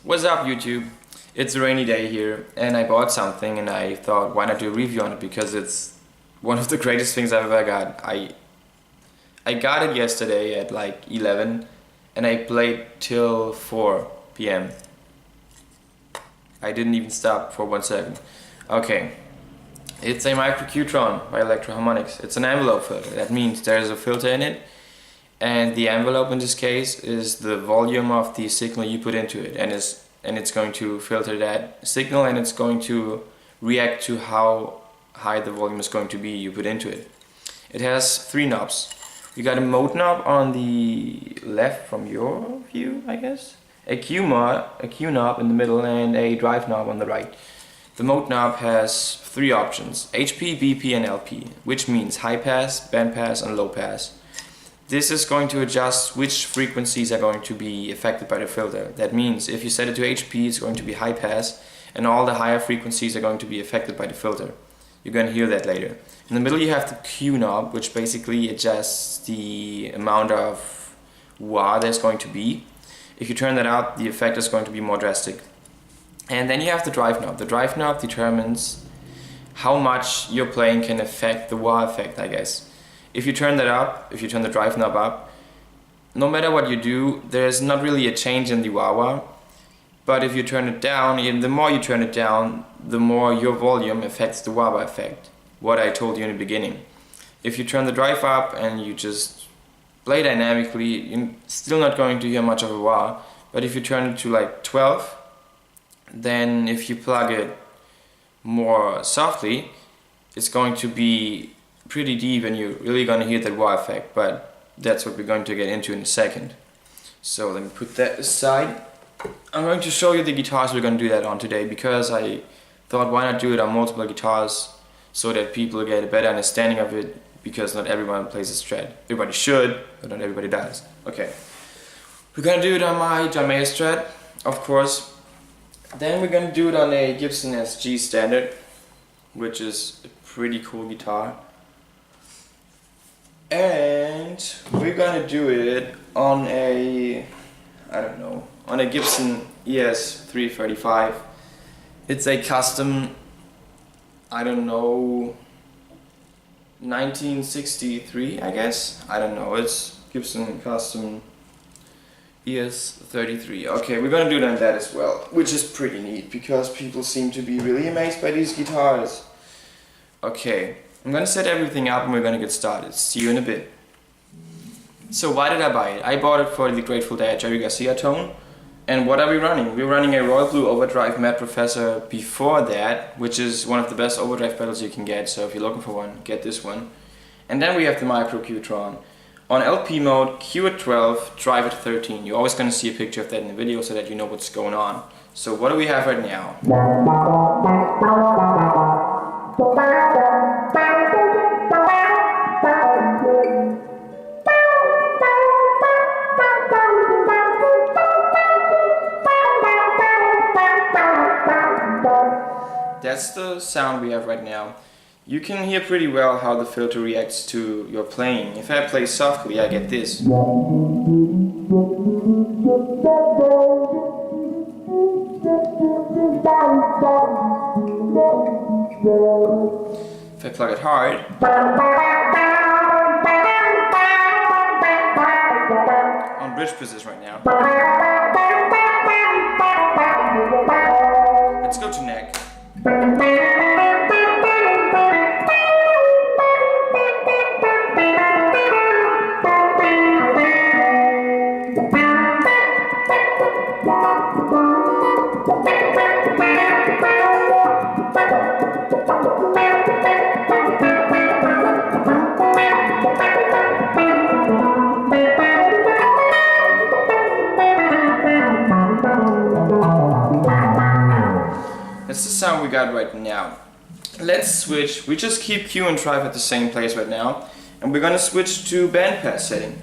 What's up YouTube? It's a rainy day here and I bought something and I thought why not do a review on it because it's one of the greatest things I've ever got. I got it yesterday at like 11 and I played till 4 p.m. I didn't even stop for 1 second. Okay, it's a micro Q-Tron by Electro Harmonix. It's an envelope filter. That means there's a filter in it, and the envelope in this case is the volume of the signal you put into it, and it's going to filter that signal, and it's going to react to how high the volume is going to be you put into it. It has 3 knobs. You got a mode knob on the left from your view, I guess. A Q knob in the middle and a drive knob on the right. The mode knob has 3 options: HP, BP and LP, which means high pass, band pass and low pass. This is going to adjust which frequencies are going to be affected by the filter. That means if you set it to HP, it's going to be high pass, and all the higher frequencies are going to be affected by the filter. You're going to hear that later. In the middle you have the Q knob, which basically adjusts the amount of wah there's going to be. If you turn that out, the effect is going to be more drastic. And then you have the drive knob. The drive knob determines how much your playing can affect the wah effect, I guess. If you turn that up, if you turn the drive knob up, no matter what you do, there's not really a change in the wah-wah. But if you turn it down, even the more you turn it down, the more your volume affects the wah-wah effect. What I told you in the beginning. If you turn the drive up and you just play dynamically, you're still not going to hear much of a wah. But if you turn it to like 12, then if you plug it more softly, it's going to be pretty deep and you're really going to hear that wah effect, but that's what we're going to get into in a second. So let me put that aside. I'm going to show you the guitars we're going to do that on today, because I thought why not do it on multiple guitars so that people get a better understanding of it, because not everyone plays a Strat. Everybody should, but not everybody does. Okay, we're going to do it on my Strat, of course. Then we're going to do it on a Gibson SG Standard, which is a pretty cool guitar. And we're gonna do it on a, I don't know, on a Gibson ES335. It's a custom, I don't know, 1963, I guess? I don't know, it's Gibson custom ES33. Okay, we're gonna do it on that as well, which is pretty neat because people seem to be really amazed by these guitars. Okay, I'm gonna set everything up and we're gonna get started. See you in a bit. So why did I buy it? I bought it for the Grateful Dead Jerry Garcia tone. And what are we running? We're running a Royal Blue Overdrive Matte Professor before that, which is one of the best overdrive pedals you can get, so if you're looking for one, get this one. And then we have the micro Q-Tron. On LP mode, Q at 12, drive at 13. You're always gonna see a picture of that in the video so that you know what's going on. So what do we have right now? That's the sound we have right now. You can hear pretty well how the filter reacts to your playing. If I play softly, I get this. If I plug it hard, on bridge position right now. Let's go to neck. That's the sound we got right now. Let's switch. We just keep Q and drive at the same place right now, and we're gonna switch to band pass setting.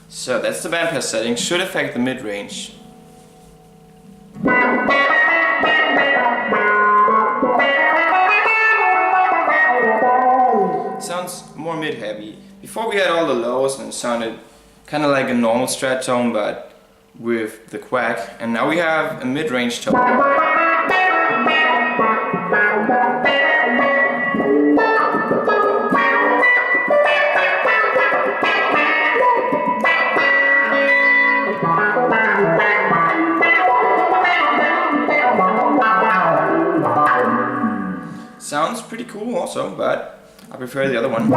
So that's the band pass setting. Should affect the mid-range. Sounds more mid-heavy. Before we had all the lows and it sounded kind of like a normal Strat tone, but with the quack, and now we have a mid-range tone. Sounds pretty cool also, but I prefer the other one.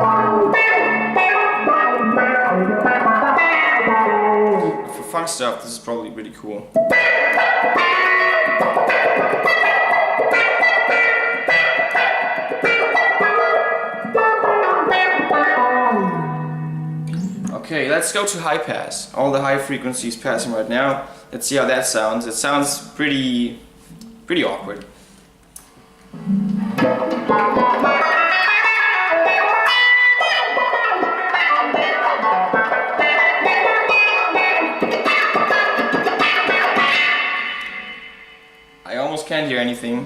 For fun stuff, this is probably really cool. Okay, let's go to high pass. All the high frequencies passing right now. Let's see how that sounds. It sounds pretty awkward. I almost can't hear anything,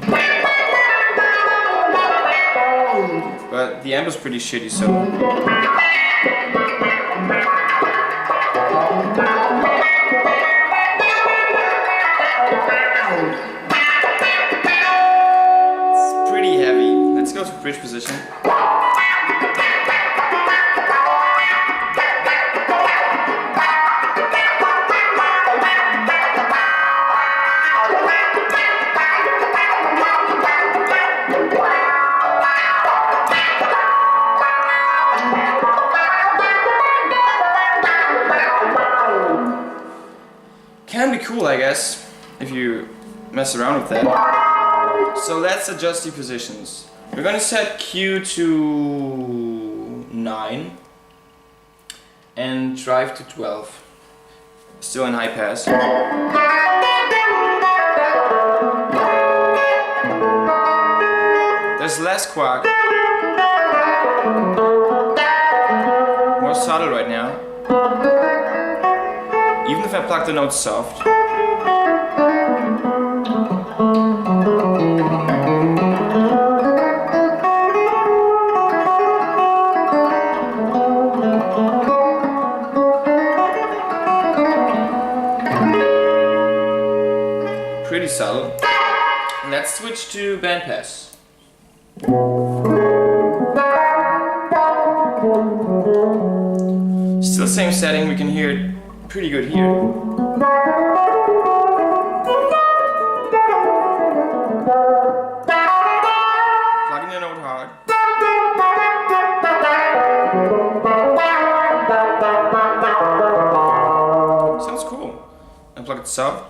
but the amp is pretty shitty, so it's pretty heavy. Let's go to bridge position. Can be cool, I guess, if you mess around with that. So let's adjust the positions. We're gonna set Q to 9 and drive to 12. Still in high pass. There's less quack. More subtle right now. Even if I plug the notes soft. Pretty subtle. Let's switch to band pass. Still same setting, we can hear it pretty good here. Plugging the note hard. Sounds cool. And plug it soft.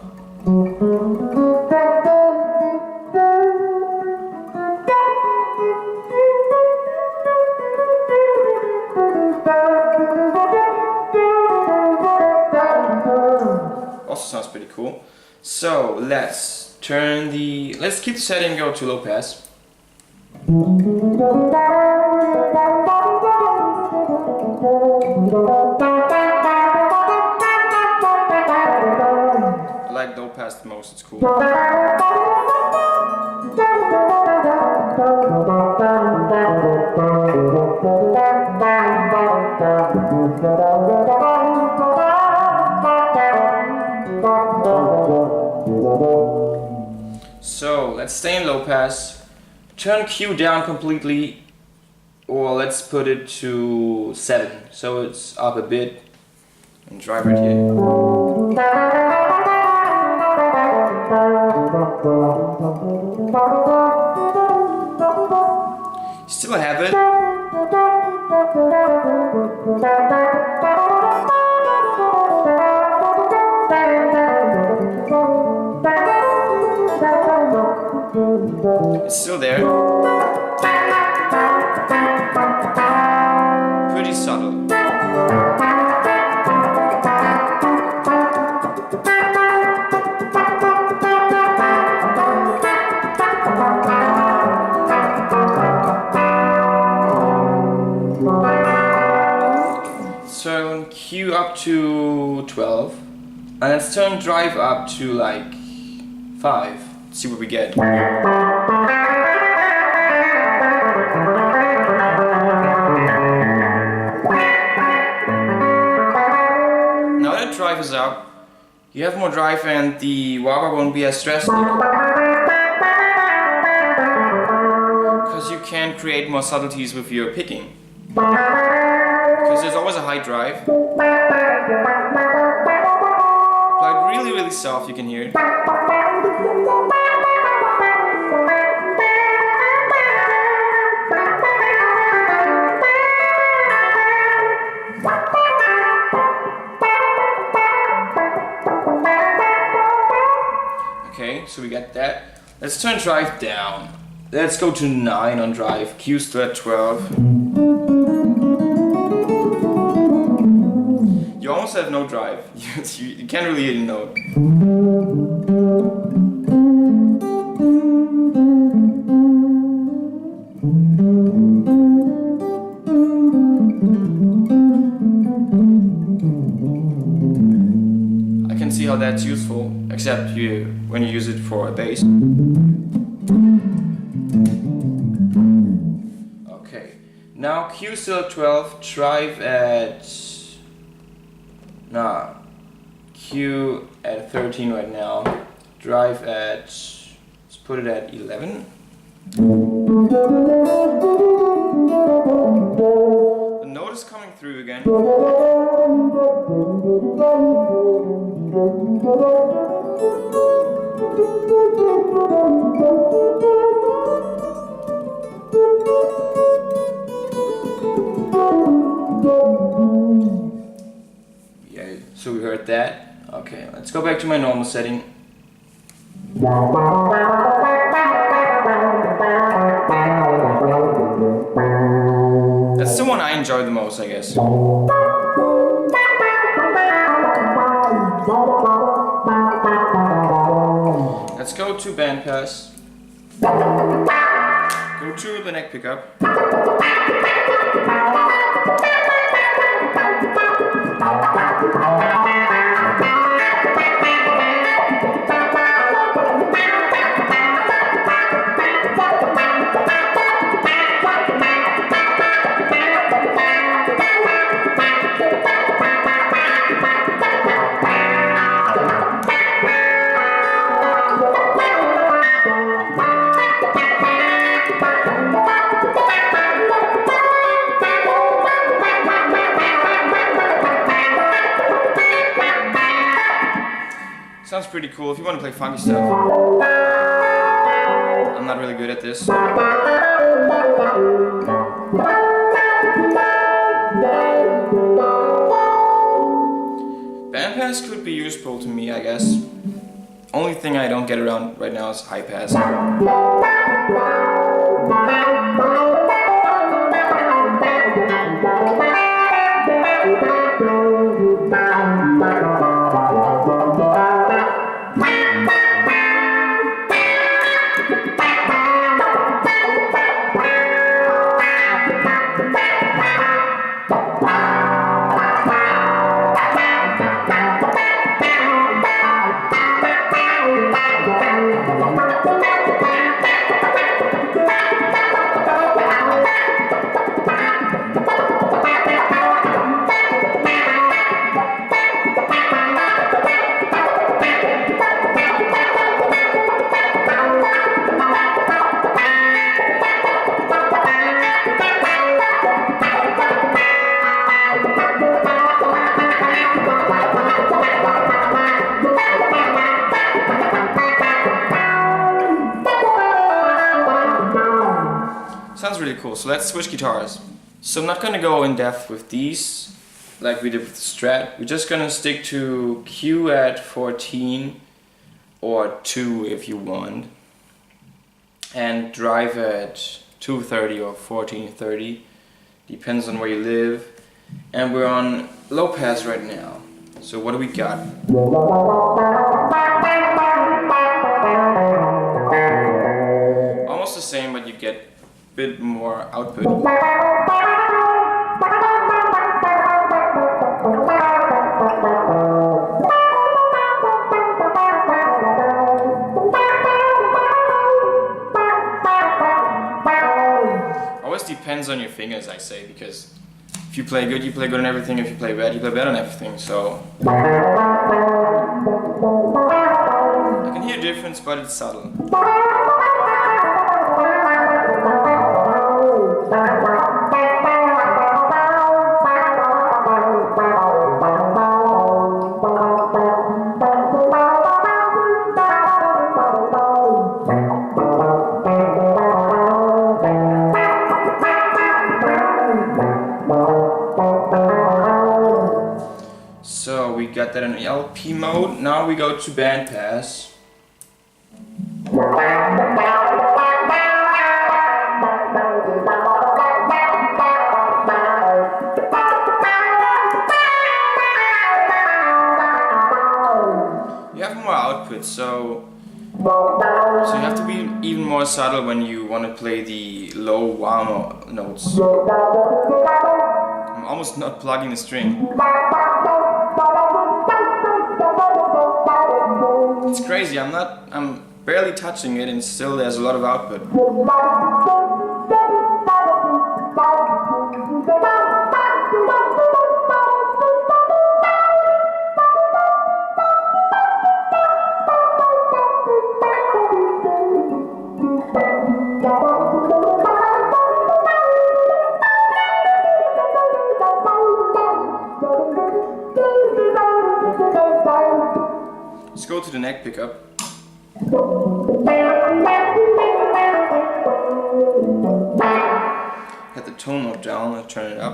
Sounds pretty cool. So let's keep the setting and go to low pass. I like low pass the most, it's cool. So let's stay in low pass, turn Q down completely, or let's put it to 7, so it's up a bit, and drive right here. Still have it. It's still there. Pretty subtle. Turn Q up to 12, and let's turn drive up to like 5. See what we get. Now that drive is up, you have more drive and the wobber won't be as stressed. Because you can create more subtleties with your picking. Because there's always a high drive. Played really, really soft, you can hear it. Okay, so we got that. Let's turn drive down. Let's go to 9 on drive. Q still at 12. You almost have no drive. You can't really hit a note. I can see how that's useful, except when you use it for a bass. Okay, now Q still at 12, drive at... Nah, Q at 13 right now, drive at... let's put it at 11. The note is coming through again. Yeah, so we heard that. Okay, let's go back to my normal setting. That's the one I enjoy the most, I guess. Let's go to bandpass. Go to the neck pickup. Sounds pretty cool if you want to play funky stuff. I'm not really good at this. Bandpass could be useful to me, I guess. Only thing I don't get around right now is high pass. Sounds really cool. So let's switch guitars. So I'm not going to go in depth with these like we did with the Strat. We're just going to stick to Q at 14 or 2 if you want, and drive at 230 or 1430, depends on where you live. And we're on low pass right now. So what do we got? Almost the same, but you get a bit more output. Always depends on your fingers, I say, because if you play good on everything. If you play bad on everything. So hear difference, but it's subtle. So we got that in LP mode. Now we go to bandpass. You have more output, so you have to be even more subtle when you want to play the low wah notes. I'm almost not plugging the string. It's crazy, I'm barely touching it and still there's a lot of output. Let's go to the neck pickup. Get the tone mode down, let's turn it up.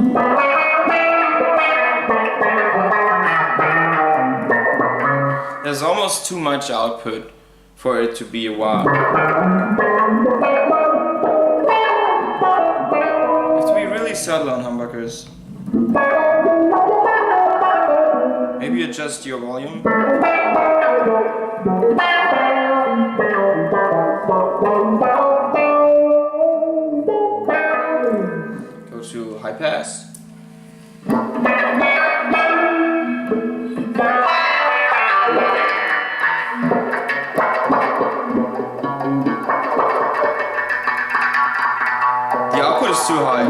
There's almost too much output for it to be a wah. You have to be really subtle on humbuckers. Maybe adjust your volume. Go to high pass. The output is too high.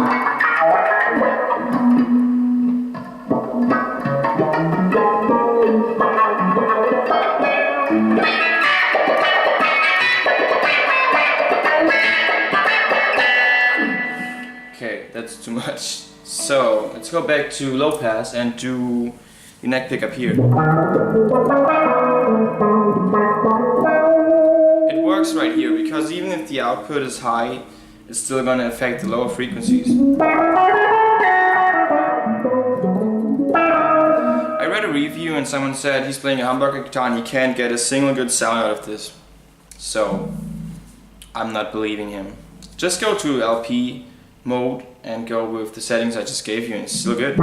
Okay, that's too much. So let's go back to low pass and do the neck pickup here. It works right here because even if the output is high, it's still going to affect the lower frequencies. I read a review and someone said he's playing a humbucker guitar and he can't get a single good sound out of this. So I'm not believing him. Just go to LP mode and go with the settings I just gave you and it's still good.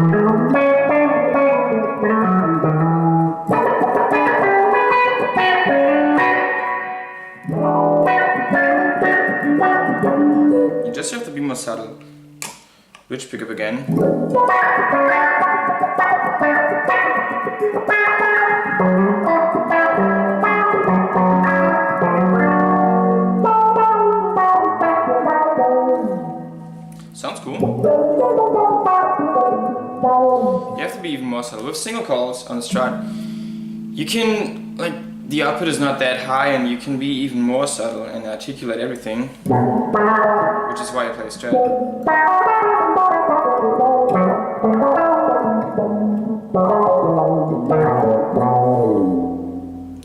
You just have to be more subtle. Bridge pickup again. Sounds cool. You have to be even more subtle. With single calls on the Strat, you can, like, the output is not that high and you can be even more subtle and articulate everything, which is why I play Strat.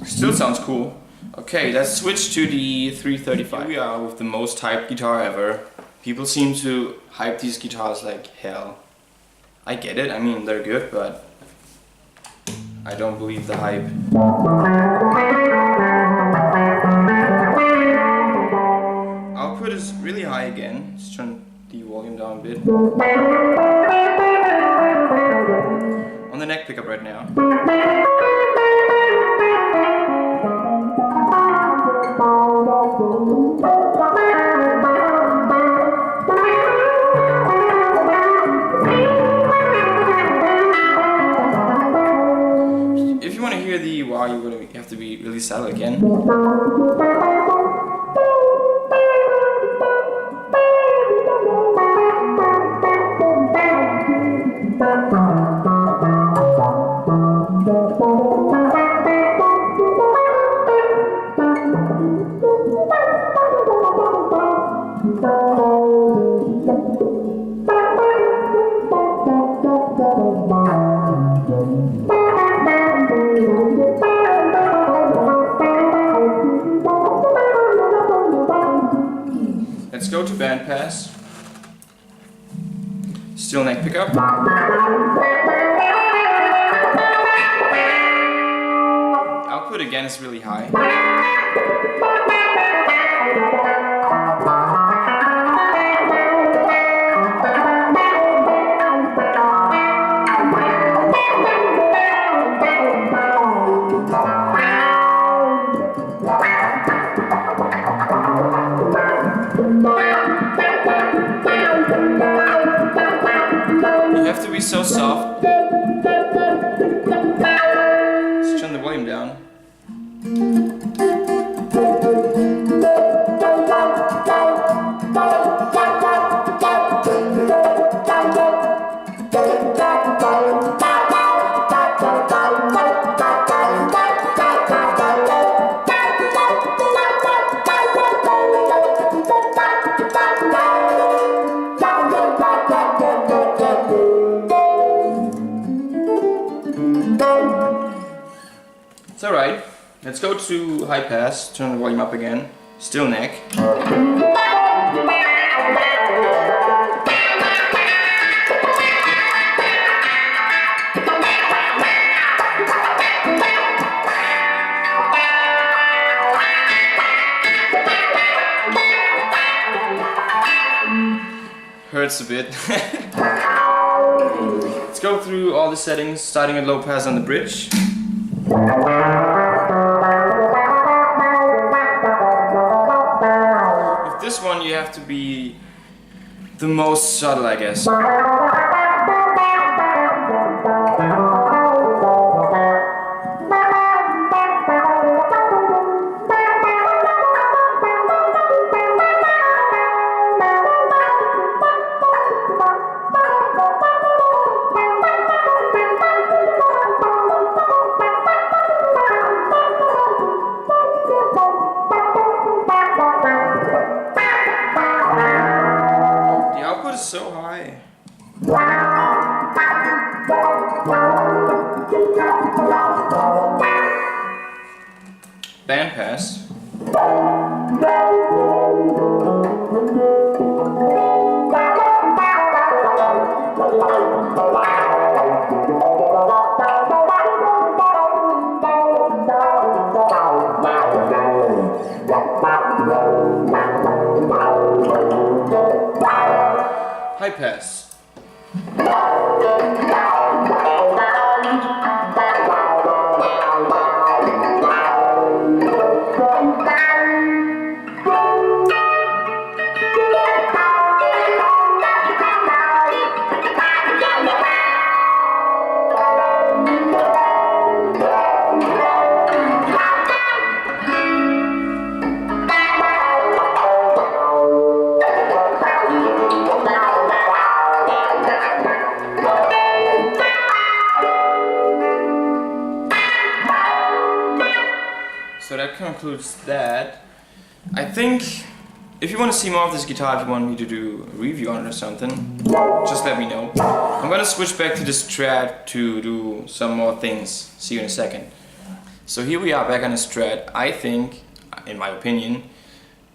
Still sounds cool. Okay, let's switch to the 335. Here we are with the most hyped guitar ever. People seem to hype these guitars like hell. I get it, I mean they're good, but I don't believe the hype. Output is really high again. Let's turn the volume down a bit. On the neck pickup right now. If you want to hear the wah, you have to be really subtle again. bandpass. Still neck pickup. Output again is really high. You have to be so soft. Let's turn the volume down. It's alright. Let's go to high pass, turn the volume up again. Still neck. Hurts a bit. Let's go through all the settings, starting at low pass on the bridge. With this one you have to be the most subtle, I guess. So high. Bandpass. High pass. So that concludes that. I think if you want to see more of this guitar, if you want me to do a review on it or something, just let me know. I'm gonna switch back to the Strat to do some more things. See you in a second. So here we are back on the Strat. I think, in my opinion,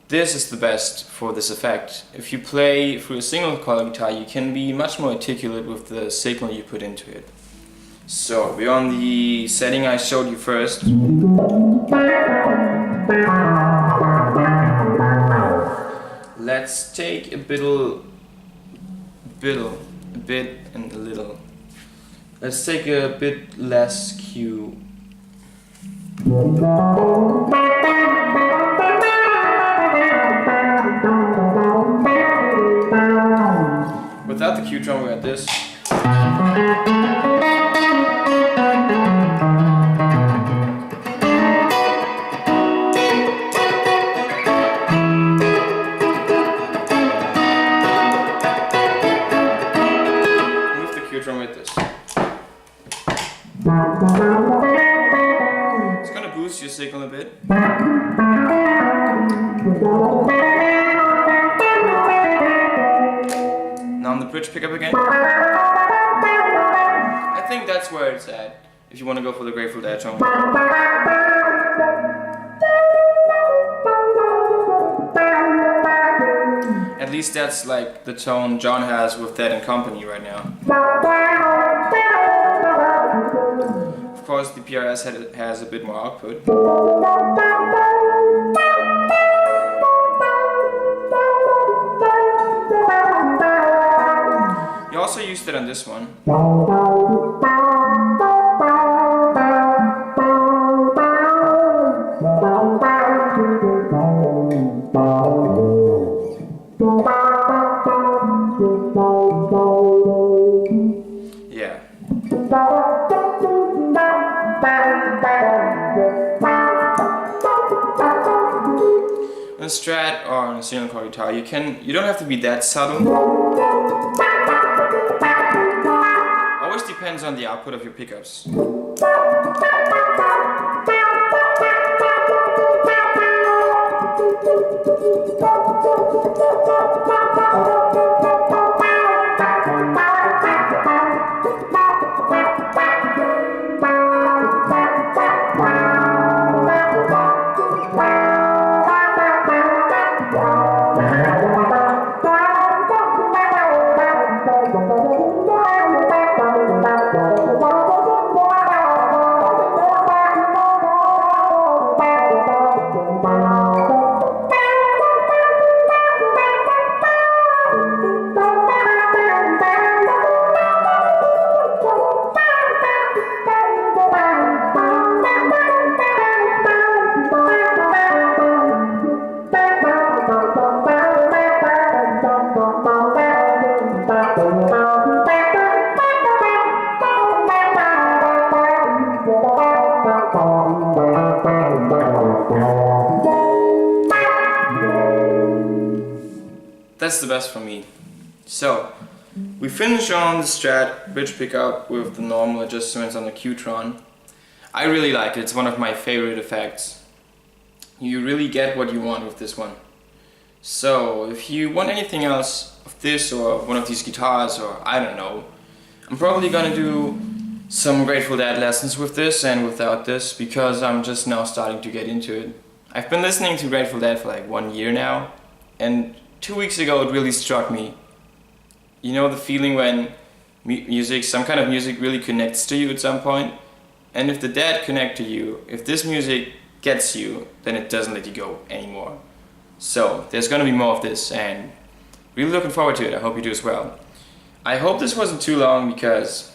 this is the best for this effect. If you play through a single coil guitar, you can be much more articulate with the signal you put into it. So we're on the setting I showed you first. Let's take a bit and a little. Let's take a bit less Q. Without the Q-Tron, we're at this. It's gonna boost your signal a bit. Now on the bridge pickup again. I think that's where it's at, if you want to go for the Grateful Dead tone. At least least that's like the tone John has with Dead and Company right now. Of course, the PRS has a bit more output. You also used it on this one. Yeah. On a Strat or on a single core guitar, you don't have to be that subtle. Always depends on the output of your pickups. That's the best for me. So, we finished on the Strat bridge pickup with the normal adjustments on the Q-Tron. I really like it, it's one of my favorite effects. You really get what you want with this one. So, if you want anything else of this or one of these guitars, or I don't know, I'm probably gonna do some Grateful Dead lessons with this and without this, because I'm just now starting to get into it. I've been listening to Grateful Dead for like 1 year now, and 2 weeks ago it really struck me. You know the feeling when music, some kind of music really connects to you at some point? And if the Dead connect to you, if this music gets you, then it doesn't let you go anymore. So there's gonna be more of this, and really looking forward to it. I hope you do as well. I hope this wasn't too long, because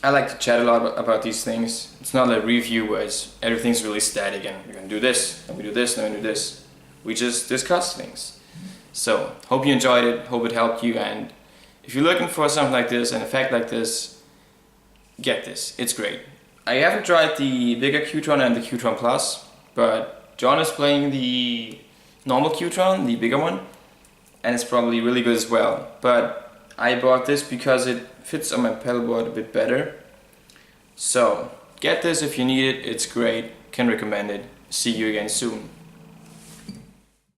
I like to chat a lot about these things. It's not like a review where everything's really static and we're gonna do this, then we do this, then we do this. We just discuss things. So, hope you enjoyed it, hope it helped you, and if you're looking for something like this, an effect like this, get this, it's great. I haven't tried the bigger Q-Tron and the Q-Tron Plus, but John is playing the normal Q-Tron, the bigger one, and it's probably really good as well. But I bought this because it fits on my pedal board a bit better. So, get this if you need it, it's great, can recommend it. See you again soon.